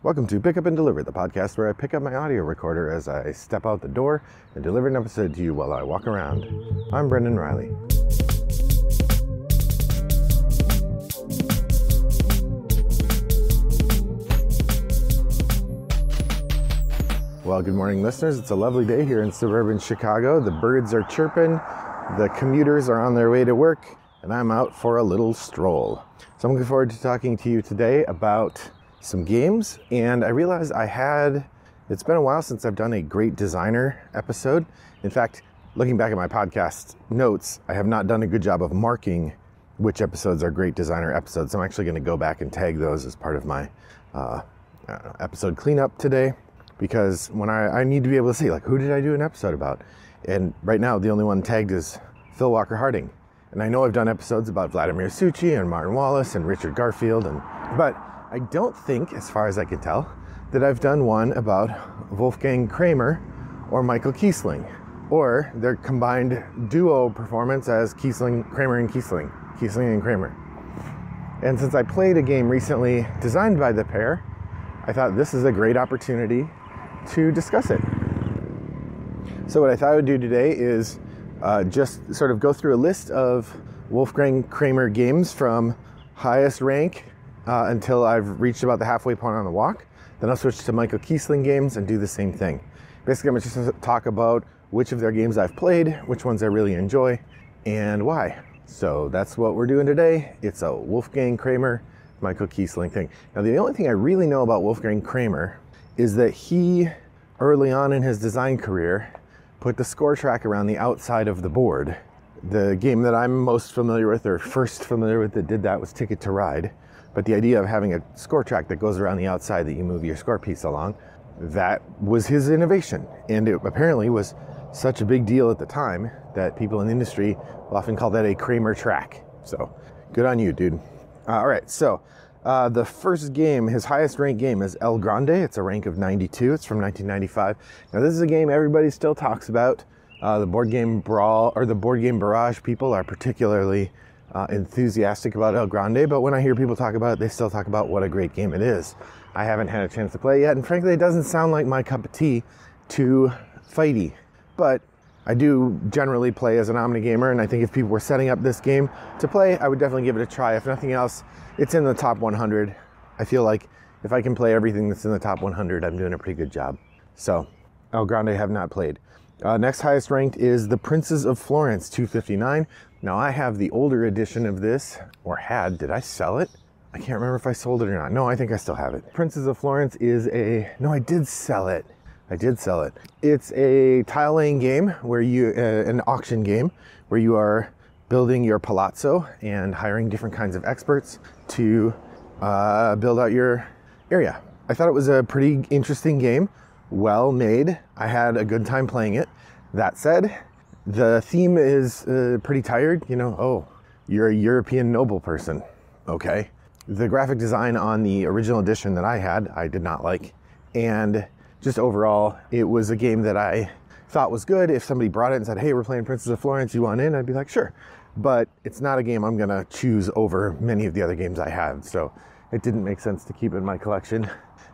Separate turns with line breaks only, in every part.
Welcome to Pick Up and Deliver, the podcast where I pick up my audio recorder as I step out the door and deliver an episode to you while I walk around. I'm Brendan Riley. Well, good morning, listeners. It's a lovely day here in suburban Chicago. The birds are chirping, the commuters are on their way to work, and I'm out for a little stroll. So I'm looking forward to talking to you today about some games, and I realized it's been a while since I've done a great designer episode. In fact, looking back at my podcast notes, I have not done a good job of marking which episodes are great designer episodes. So I'm actually going to go back and tag those as part of my episode cleanup today, because when I need to be able to see, like, who did I do an episode about? And right now, the only one tagged is Phil Walker Harding. And I know I've done episodes about Vladimir Suchy and Martin Wallace and Richard Garfield, but I don't think, as far as I can tell, that I've done one about Wolfgang Kramer or Michael Kiesling, or their combined duo performance as Kramer and Kiesling and Kramer. And since I played a game recently designed by the pair, I thought this is a great opportunity to discuss it. So what I thought I would do today is just sort of go through a list of Wolfgang Kramer games from highest rank until I've reached about the halfway point on the walk. Then I'll switch to Michael Kiesling games and do the same thing. Basically, I'm going to just talk about which of their games I've played, which ones I really enjoy, and why. So that's what we're doing today. It's a Wolfgang Kramer, Michael Kiesling thing. Now, the only thing I really know about Wolfgang Kramer is that he, early on in his design career, put the score track around the outside of the board. The game that I'm most familiar with, or first familiar with, that did that was Ticket to Ride. But the idea of having a score track that goes around the outside that you move your score piece along, that was his innovation. And it apparently was such a big deal at the time that people in the industry will often call that a Kramer track. So good on you, dude. All right, so the first game, his highest ranked game, is El Grande. It's a rank of 92. It's from 1995. Now, this is a game everybody still talks about. The board game brawl, or the board game barrage people are particularly enthusiastic about El Grande, but when I hear people talk about it, they still talk about what a great game it is. I haven't had a chance to play it yet, and frankly, it doesn't sound like my cup of tea, too fighty. But I do generally play as an Omni gamer, and I think if people were setting up this game to play, I would definitely give it a try. If nothing else, it's in the top 100. I feel like if I can play everything that's in the top 100, I'm doing a pretty good job. So, El Grande I have not played. Next highest ranked is The Princes of Florence, 259. Now, I have the older edition of this, or had. Did I sell it? I can't remember if I sold it or not. No, I think I still have it. Princes of Florence is no, I did sell it. It's a tile laying game where an auction game where you are building your palazzo and hiring different kinds of experts to build out your area. I thought it was a pretty interesting game, well made. I had a good time playing it. That said, the theme is pretty tired. You're a European noble person. Okay. The graphic design on the original edition that I had, I did not like. And just overall, it was a game that I thought was good. If somebody brought it and said, hey, we're playing Princes of Florence, you want in? I'd be like, sure. But it's not a game I'm going to choose over many of the other games I have. So it didn't make sense to keep it in my collection.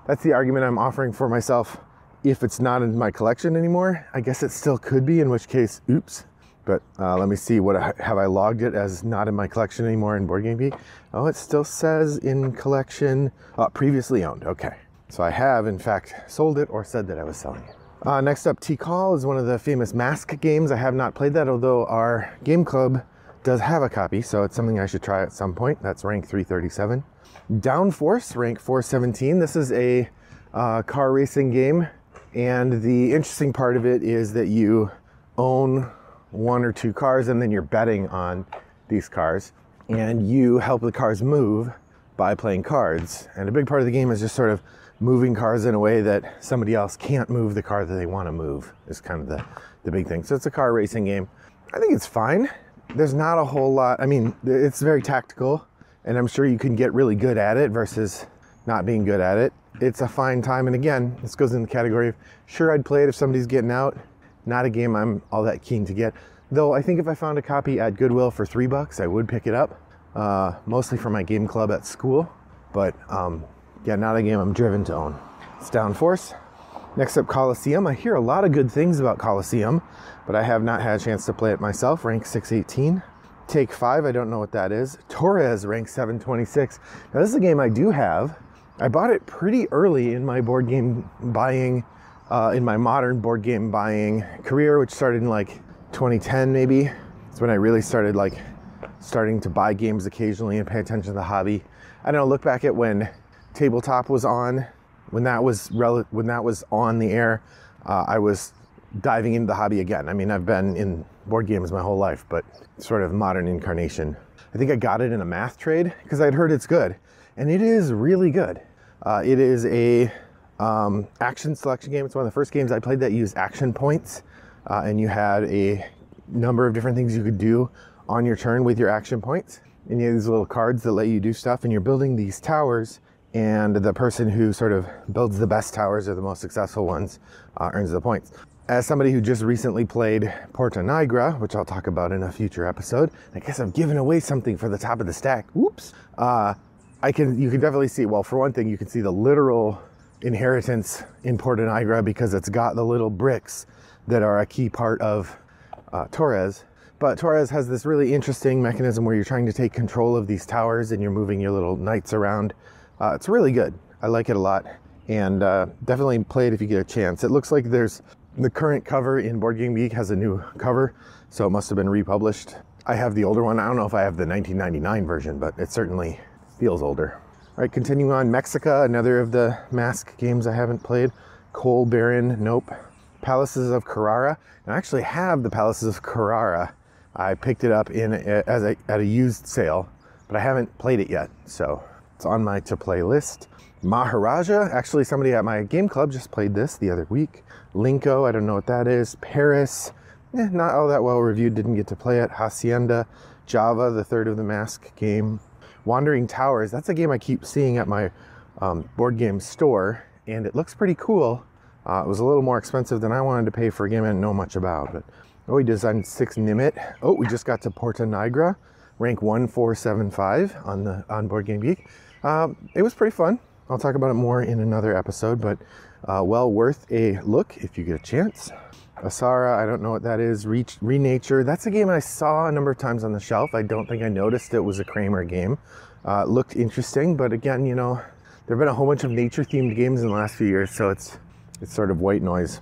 That's the argument I'm offering for myself. If it's not in my collection anymore, I guess it still could be, in which case, oops. But let me see, have I logged it as not in my collection anymore in Board Game Geek? Oh, it still says in collection, previously owned. Okay. So I have, in fact, sold it or said that I was selling it. Next up, T-Call is one of the famous Mask games. I have not played that, although our game club does have a copy, so it's something I should try at some point. That's rank 337. Downforce, rank 417. This is a car racing game, and the interesting part of it is that you own one or two cars, and then you're betting on these cars, and you help the cars move by playing cards. And a big part of the game is just sort of moving cars in a way that somebody else can't move the car that they want to move, is kind of the big thing. So it's a car racing game. I think it's fine. There's not a whole lot. I mean, it's very tactical, and I'm sure you can get really good at it versus not being good at it. It's a fine time, and again, this goes in the category of, sure, I'd play it if somebody's getting out. Not a game I'm all that keen to get. Though I think if I found a copy at Goodwill for $3, I would pick it up. Mostly for my game club at school. But yeah, not a game I'm driven to own. It's Downforce. Next up, Colosseum. I hear a lot of good things about Colosseum, but I have not had a chance to play it myself. Rank 618. Take 5, I don't know what that is. Torres, rank 726. Now this is a game I do have. I bought it pretty early in my board game buying, in my modern board game buying career, which started in like 2010 maybe. It's when I really started like starting to buy games occasionally and pay attention to the hobby. I don't know, look back at when Tabletop was on, when that was on the air, I was diving into the hobby again. I mean, I've been in board games my whole life, but sort of modern incarnation. I think I got it in a math trade because I'd heard it's good, and it is really good. It is a action selection game. It's one of the first games I played that used action points, and you had a number of different things you could do on your turn with your action points. And you have these little cards that let you do stuff, and you're building these towers, and the person who sort of builds the best towers or the most successful ones earns the points. As somebody who just recently played Porta Nigra, which I'll talk about in a future episode, I guess I've given away something for the top of the stack. Whoops. You can definitely see, well, for one thing, you can see the literal inheritance in Porta Nigra because it's got the little bricks that are a key part of Torres. But Torres has this really interesting mechanism where you're trying to take control of these towers and you're moving your little knights around. It's really good. I like it a lot, and definitely play it if you get a chance. It looks like the current cover in Board Game Geek has a new cover, so it must have been republished. I have the older one. I don't know if I have the 1999 version, but it certainly feels older. All right, continuing on, Mexica, another of the Mask games I haven't played. Coal Baron, nope. Palaces of Carrara. I actually have the Palaces of Carrara. I picked it up at a used sale, but I haven't played it yet, so it's on my to-play list. Maharaja, actually somebody at my game club just played this the other week. Linko, I don't know what that is. Paris, not all that well reviewed, didn't get to play it. Hacienda, Java, the third of the Mask game. Wandering Towers, that's a game I keep seeing at my board game store, and it looks pretty cool. It was a little more expensive than I wanted to pay for a game I didn't know much about. But we designed 6 Nimit. Oh, we just got to Porta Nigra, rank 1475 on Board Game Geek. It was pretty fun. I'll talk about it more in another episode, but well worth a look if you get a chance. Asara, I don't know what that is. Renature, that's a game I saw a number of times on the shelf. I don't think I noticed it was a Kramer game. Looked interesting, but again, you know, there have been a whole bunch of nature-themed games in the last few years, so it's sort of white noise.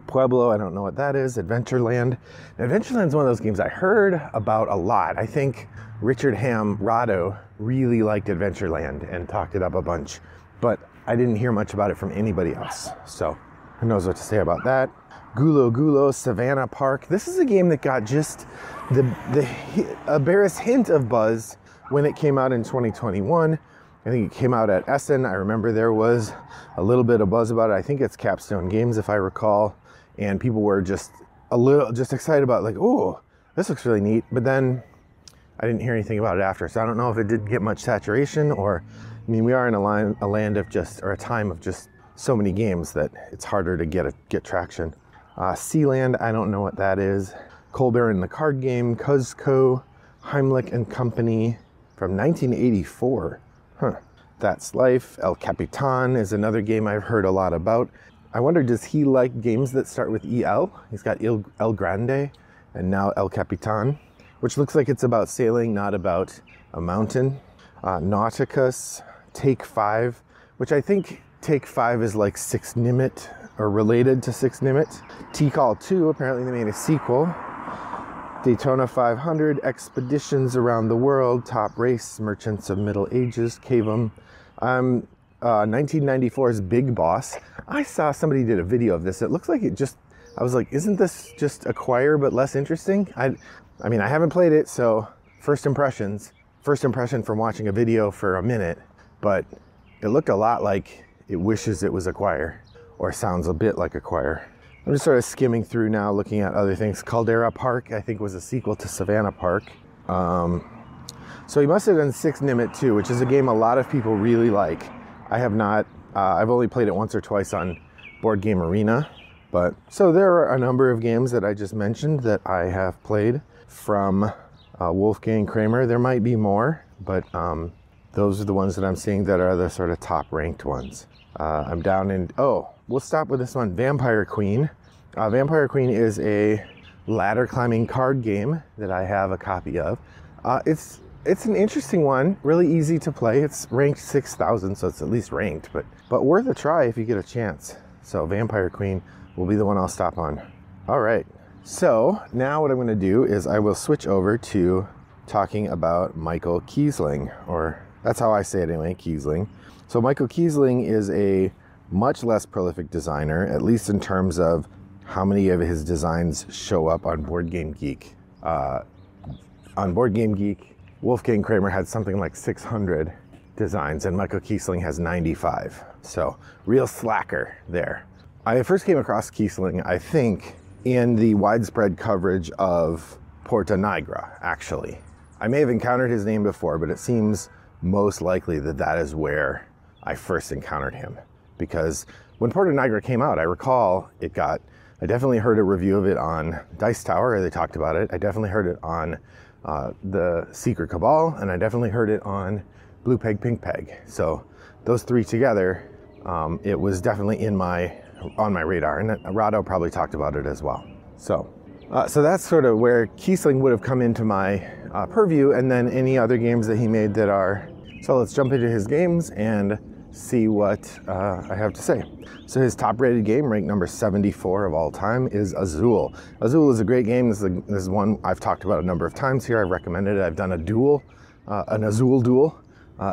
Pueblo, I don't know what that is. Adventureland. Adventureland's one of those games I heard about a lot. I think Richard Rado really liked Adventureland and talked it up a bunch, but I didn't hear much about it from anybody else, so who knows what to say about that. Gulo Savannah Park. This is a game that got just a barest hint of buzz when it came out in 2021. I think it came out at Essen. I remember there was a little bit of buzz about it. I think it's Capstone Games, if I recall, and people were just excited about it, like, oh, this looks really neat. But then I didn't hear anything about it after, so I don't know if it did get much saturation, or I mean, we are in a land of a time of just so many games that it's harder to get traction. Sealand, I don't know what that is. Colbert and the Card Game, Cuzco, Heimlich and Company from 1984. That's Life. El Capitan is another game I've heard a lot about. I wonder, does he like games that start with EL? He's got El Grande and now El Capitan, which looks like it's about sailing, not about a mountain. Nauticus, Take 5, which I think Take 5 is like 6 Nimit, or related to 6 Nimit. T-Call 2, apparently they made a sequel. Daytona 500, Expeditions Around the World, Top Race, Merchants of Middle Ages, Cavum. 1994's Big Boss. I saw somebody did a video of this. It looks like I was like, isn't this just Acquire but less interesting? I mean, I haven't played it, so first impression from watching a video for a minute, but it looked a lot like it wishes it was Acquire, or sounds a bit like Acquire. I'm just sort of skimming through now, looking at other things. Caldera Park, I think, was a sequel to Savannah Park. So he must have done 6 Nimit too, which is a game a lot of people really like. I have not. I've only played it once or twice on Board Game Arena. But so there are a number of games that I just mentioned that I have played from Wolfgang Kramer. There might be more, but Those are the ones that I'm seeing that are the sort of top ranked ones. I'm down in, we'll stop with this one, Vampire Queen. Vampire Queen is a ladder climbing card game that I have a copy of. It's an interesting one, really easy to play. It's ranked 6,000, so it's at least ranked, but worth a try if you get a chance. So Vampire Queen will be the one I'll stop on. All right, so now what I'm gonna do is I will switch over to talking about Michael Kiesling, or that's how I say it anyway, Kiesling. So Michael Kiesling is a much less prolific designer, at least in terms of how many of his designs show up on Board Game Geek. On Board Game Geek, Wolfgang Kramer had something like 600 designs, and Michael Kiesling has 95. So real slacker there. I first came across Kiesling, I think, in the widespread coverage of Porta Nigra, actually. I may have encountered his name before, but it seems most likely that that is where I first encountered him. Because when Porta Nigra came out, I recall I definitely heard a review of it on Dice Tower, they talked about it. I definitely heard it on the Secret Cabal, and I definitely heard it on Blue Peg, Pink Peg. So those three together, it was definitely on my radar, and Rado probably talked about it as well. So that's sort of where Kiesling would have come into my purview, and then any other games that he made that are. So let's jump into his games and see what I have to say. So his top rated game, ranked number 74 of all time, is Azul. Azul is a great game. This is one I've talked about a number of times here. I've recommended it. I've done a duel, an Azul duel.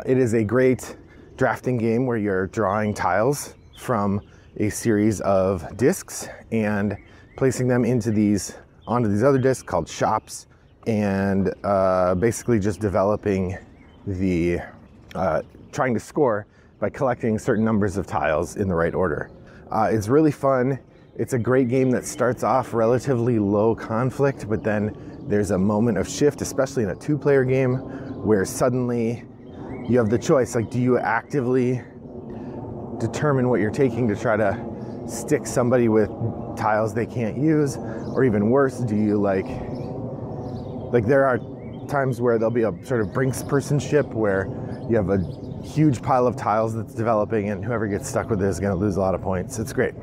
It is a great drafting game where you're drawing tiles from a series of discs and placing them onto these other discs called shops, and basically just developing trying to score by collecting certain numbers of tiles in the right order. It's really fun. It's a great game that starts off relatively low conflict, but then there's a moment of shift, especially in a two-player game, where suddenly you have the choice, like, do you actively determine what you're taking to try to stick somebody with tiles they can't use, or even worse, do you like there are times where there'll be a sort of brinkspersonship where you have a huge pile of tiles that's developing, and whoever gets stuck with it is going to lose a lot of points. It's great.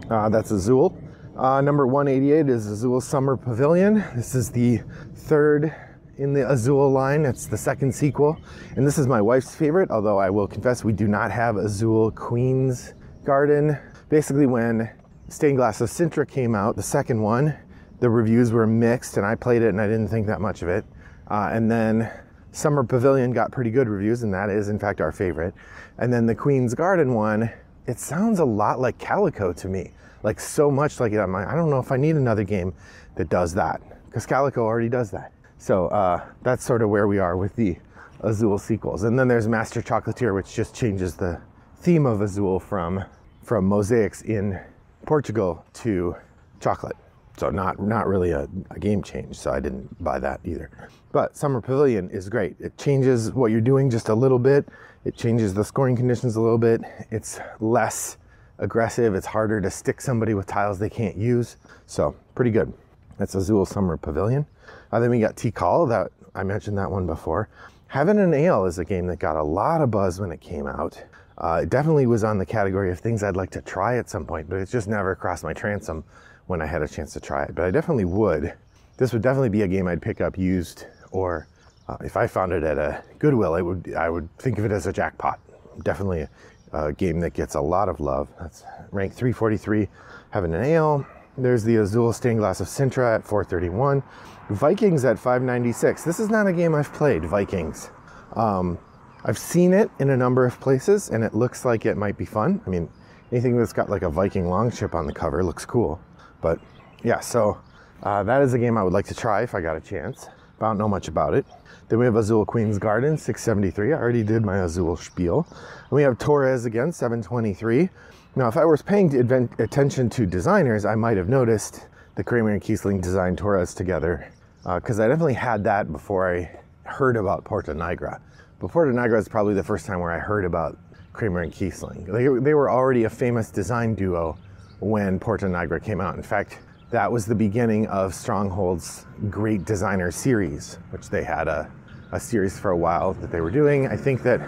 That's Azul. Number 188 is Azul Summer Pavilion. This is the third in the Azul line. It's the second sequel, and this is my wife's favorite, although I will confess we do not have Azul Queen's Garden. Basically, when Stained Glass of Sintra came out, the second one, the reviews were mixed, and I played it and I didn't think that much of it. And then Summer Pavilion got pretty good reviews, and that is in fact our favorite. And then the Queen's Garden one, it sounds a lot like Calico to me, like so much like it. I don't know if I need another game that does that, because Calico already does that. So that's sort of where we are with the Azul sequels. And then there's Master Chocolatier, which just changes the theme of Azul from mosaics in Portugal to chocolate. So not really a game change, so I didn't buy that either. But Summer Pavilion is great. It changes what you're doing just a little bit. It changes the scoring conditions a little bit. It's less aggressive. It's harder to stick somebody with tiles they can't use. So pretty good. That's Azul Summer Pavilion. Then we got Tikal, that I mentioned that one before. Heaven and Ale is a game that got a lot of buzz when it came out. It definitely was on the category of things I'd like to try at some point, but it's just never crossed my transom when I had a chance to try it. But I definitely would. This would definitely be a game I'd pick up used, or if I found it at a Goodwill, I would think of it as a jackpot. Definitely a game that gets a lot of love. That's ranked 343, Heaven and Ale. There's the Azul Stained Glass of Sintra at 431. Vikings at 596. This is not a game I've played, Vikings. I've seen it in a number of places, and it looks like it might be fun. I mean, anything that's got like a Viking longship on the cover looks cool. But yeah, so that is a game I would like to try if I got a chance. I don't know much about it. Then we have Azul Queen's Garden, 673. I already did my Azul spiel. And we have Torres again, 723. Now, if I was paying attention to designers, I might have noticed that Kramer and Kiesling designed Torres together, because I definitely had that before I heard about Porta Nigra. But Porta Nigra is probably the first time where I heard about Kramer and Kiesling. They were already a famous design duo when Porta Nigra came out. In fact, that was the beginning of Stronghold's Great Designer series, which they had a a series for a while that they were doing. I think that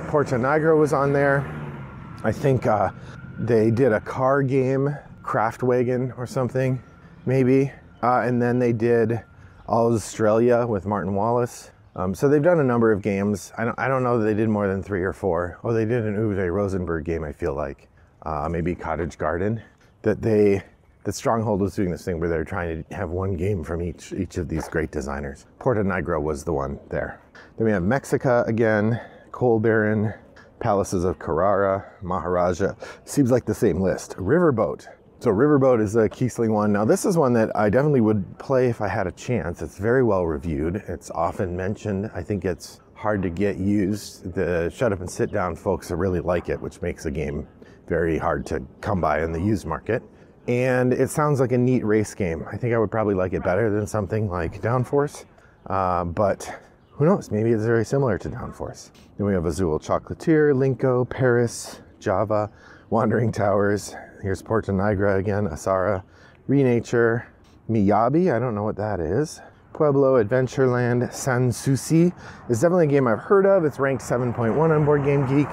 Porta Nigra was on there. I think they did a car game, Kraftwagen or something, maybe. And then they did Australia with Martin Wallace. So they've done a number of games. I don't know that they did more than 3 or 4. Oh, they did an Uwe Rosenberg game, I feel like. Maybe Cottage Garden. That Stronghold was doing this thing where they're trying to have one game from each of these great designers. Porta Nigra was the one there. Then we have Mexica again, Coal Baron, Palaces of Carrara, Maharaja. Seems like the same list. Riverboat. So Riverboat is a Kiesling one. Now this is one that I definitely would play if I had a chance. It's very well reviewed. It's often mentioned. I think it's hard to get used. The shut up and sit down folks really like it, which makes a game very hard to come by in the used market. And it sounds like a neat race game. I think I would probably like it better than something like Downforce. But who knows? Maybe it's very similar to Downforce. Then we have Azul Chocolatier, Linko, Paris, Java, Wandering Towers. Here's Porta Nigra again, Asara, Renature, Miyabi, I don't know what that is. Pueblo, Adventureland, Sanssouci is definitely a game I've heard of. It's ranked 7.1 on Board Game Geek,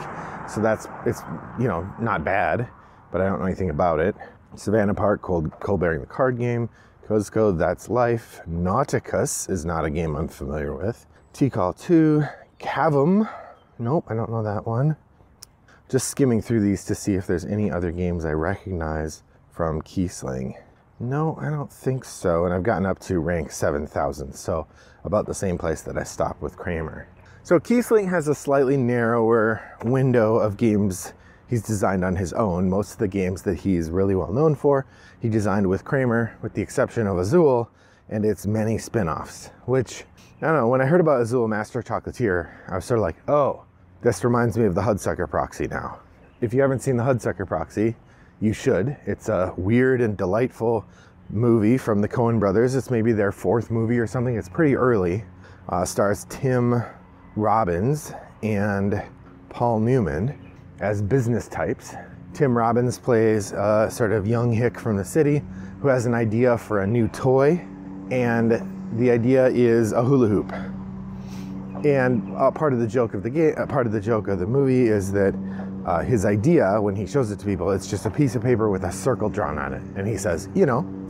so it's not bad, but I don't know anything about it. Savannah Park, Coal Bearing the card game. Cuzco, That's Life. Nauticus is not a game I'm familiar with. Tikal 2, Cavum. Nope, I don't know that one. Just skimming through these to see if there's any other games I recognize from Kiesling. No, I don't think so. And I've gotten up to rank 7,000, so about the same place that I stopped with Kramer. So Kiesling has a slightly narrower window of games he's designed on his own. Most of the games that he's really well known for, he designed with Kramer, with the exception of Azul and its many spin-offs, which, I don't know, when I heard about Azul Master Chocolatier, I was sort of like, oh, this reminds me of the Hudsucker Proxy now. If you haven't seen the Hudsucker Proxy, you should. It's a weird and delightful movie from the Coen brothers. It's maybe their 4th movie or something. It's pretty early. Stars Tim Robbins and Paul Newman as business types. Tim Robbins plays a sort of young hick from the city who has an idea for a new toy, and the idea is a hula hoop. And part of the joke of the game, part of the joke of the movie is that his idea, when he shows it to people, it's just a piece of paper with a circle drawn on it, and he says,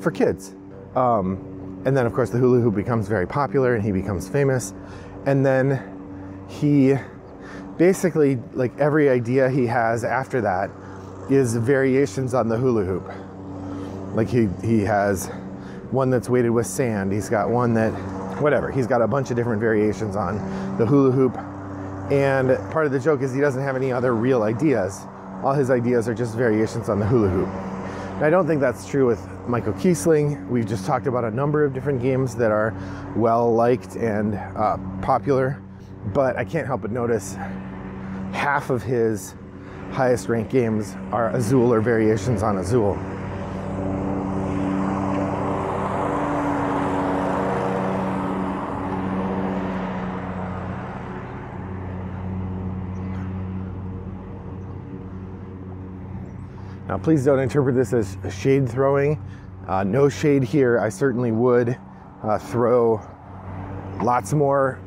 for kids. And then, of course, the hula hoop becomes very popular, and he becomes famous. And then he basically, like, every idea he has after that is variations on the hula hoop. Like he has one that's weighted with sand. He's got one that, whatever. He's got a bunch of different variations on the hula hoop. And part of the joke is he doesn't have any other real ideas. All his ideas are just variations on the hula hoop. And I don't think that's true with Michael Kiesling. We've just talked about a number of different games that are well-liked and popular. But I can't help but notice half of his highest ranked games are Azul or variations on Azul. Now, please don't interpret this as shade throwing. No shade here. I certainly would throw lots more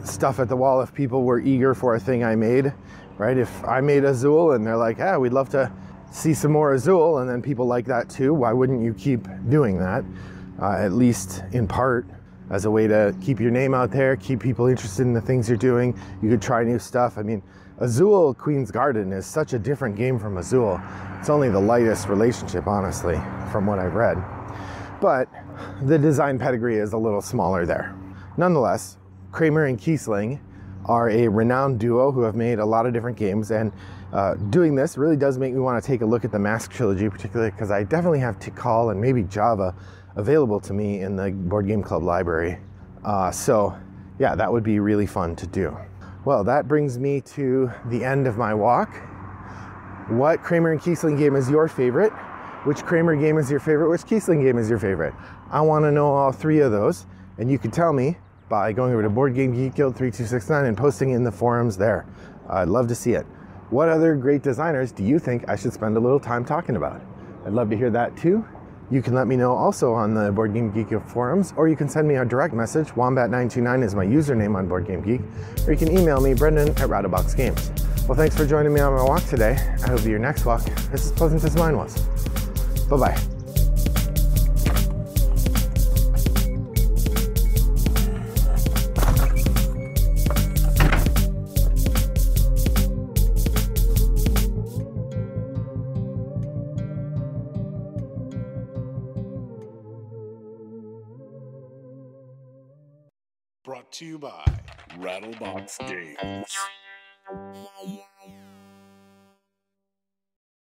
stuff at the wall if people were eager for a thing I made, right? If I made Azul and they're like, we'd love to see some more Azul, and then people like that too, why wouldn't you keep doing that? At least in part as a way to keep your name out there, keep people interested in the things you're doing. You could try new stuff. I mean, Azul Queen's Garden is such a different game from Azul. It's only the lightest relationship, honestly, from what I've read. But the design pedigree is a little smaller there. Nonetheless, Kramer and Kiesling are a renowned duo who have made a lot of different games, and doing this really does make me want to take a look at the Mask trilogy, particularly because I definitely have Tikal and maybe Java available to me in the Board Game Club library. So yeah, that would be really fun to do. Well, that brings me to the end of my walk. What Kramer and Kiesling game is your favorite? Which Kramer game is your favorite? Which Kiesling game is your favorite? I want to know all 3 of those, and you can tell me by going over to Board Game Geek Guild 3269 and posting in the forums there. I'd love to see it. What other great designers do you think I should spend a little time talking about? I'd love to hear that too. You can let me know also on the Board Game Geek forums, or you can send me a direct message. Wombat929 is my username on Board Game Geek, or you can email me, Brendan@Rattlebox Well, thanks for joining me on my walk today. I hope your next walk is as pleasant as mine was. Bye-bye.
Brought to you by Rattlebox Games.